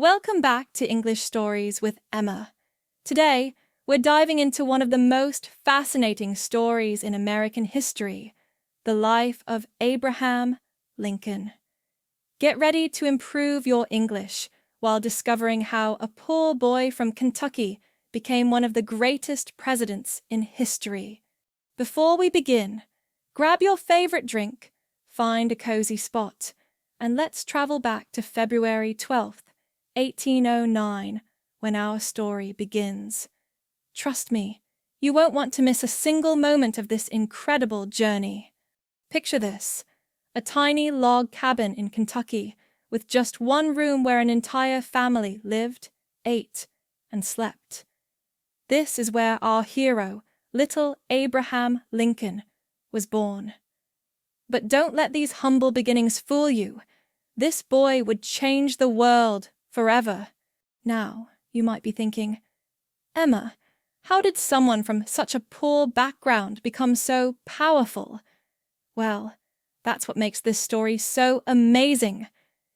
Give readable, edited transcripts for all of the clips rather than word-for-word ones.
Welcome back to English Stories with Emma. Today, we're diving into one of the most fascinating stories in American history, the life of Abraham Lincoln. Get ready to improve your English while discovering how a poor boy from Kentucky became one of the greatest presidents in history. Before we begin, grab your favorite drink, find a cozy spot, and let's travel back to February 12th, 1809, when our story begins. Trust me, you won't want to miss a single moment of this incredible journey. Picture this, a tiny log cabin in Kentucky with just one room where an entire family lived, ate, and slept. This is where our hero, little Abraham Lincoln, was born. But don't let these humble beginnings fool you. This boy would change the world forever. Now, you might be thinking, Emma, how did someone from such a poor background become so powerful? Well, that's what makes this story so amazing.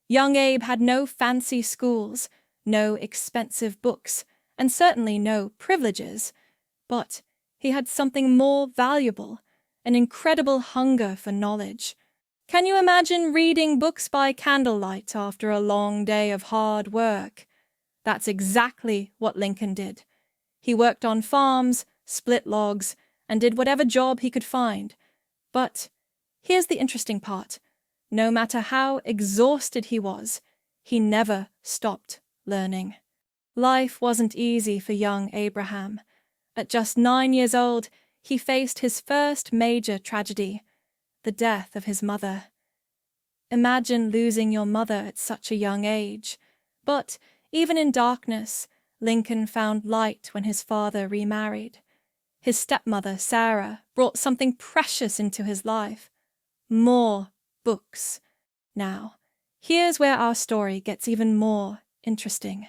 Young Abe had no fancy schools, no expensive books, and certainly no privileges. But he had something more valuable, an incredible hunger for knowledge. Can you imagine reading books by candlelight after a long day of hard work? That's exactly what Lincoln did. He worked on farms, split logs, and did whatever job he could find. But here's the interesting part. No matter how exhausted he was, he never stopped learning. Life wasn't easy for young Abraham. At just 9 years old, he faced his first major tragedy, the death of his mother. Imagine losing your mother at such a young age. But even in darkness, Lincoln found light when his father remarried. His stepmother, Sarah, brought something precious into his life. More books. Now, here's where our story gets even more interesting.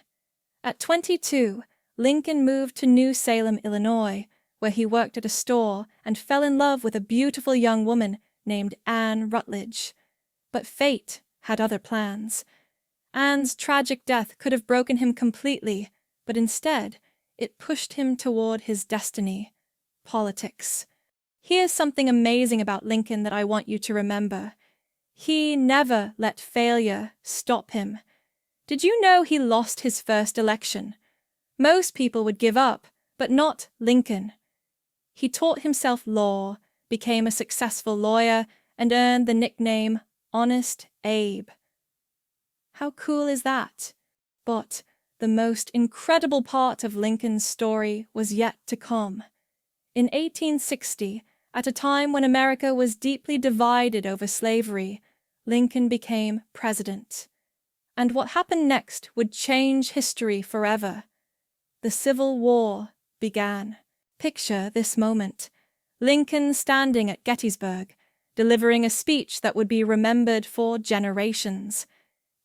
At 22, Lincoln moved to New Salem, Illinois, where he worked at a store and fell in love with a beautiful young woman named Anne Rutledge. But fate had other plans. Anne's tragic death could have broken him completely, but instead, it pushed him toward his destiny, politics. Here's something amazing about Lincoln that I want you to remember. He never let failure stop him. Did you know he lost his first election? Most people would give up, but not Lincoln. He taught himself law, became a successful lawyer, and earned the nickname Honest Abe. How cool is that? But the most incredible part of Lincoln's story was yet to come. In 1860, at a time when America was deeply divided over slavery, Lincoln became president. And what happened next would change history forever. The Civil War began. Picture this moment. Lincoln standing at Gettysburg, delivering a speech that would be remembered for generations.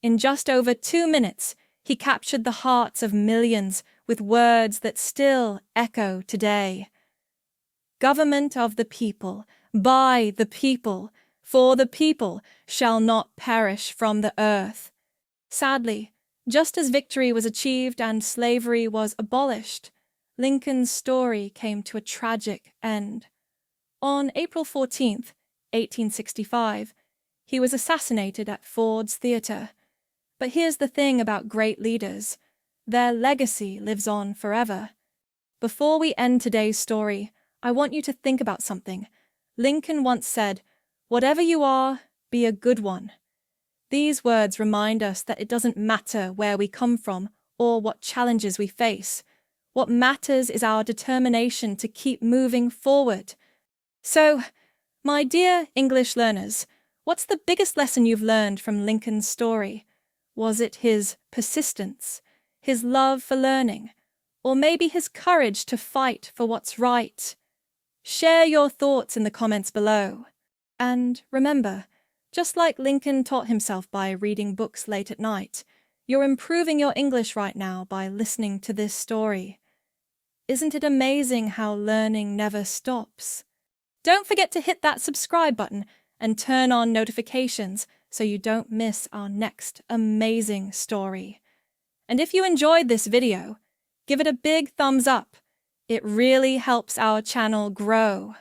In just over 2 minutes, he captured the hearts of millions with words that still echo today. Government of the people, by the people, for the people, shall not perish from the earth. Sadly, just as victory was achieved and slavery was abolished, Lincoln's story came to a tragic end. On April 14th, 1865, he was assassinated at Ford's Theatre. But here's the thing about great leaders. Their legacy lives on forever. Before we end today's story, I want you to think about something. Lincoln once said, "Whatever you are, be a good one." These words remind us that it doesn't matter where we come from or what challenges we face. What matters is our determination to keep moving forward. So, my dear English learners, what's the biggest lesson you've learned from Lincoln's story? Was it his persistence, his love for learning, or maybe his courage to fight for what's right? Share your thoughts in the comments below. And remember, just like Lincoln taught himself by reading books late at night, you're improving your English right now by listening to this story. Isn't it amazing how learning never stops? Don't forget to hit that subscribe button and turn on notifications so you don't miss our next amazing story. And if you enjoyed this video, give it a big thumbs up. It really helps our channel grow.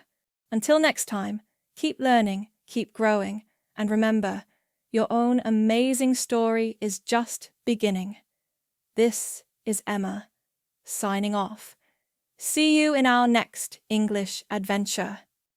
Until next time, keep learning, keep growing, and remember, your own amazing story is just beginning. This is Emma, signing off. See you in our next English adventure.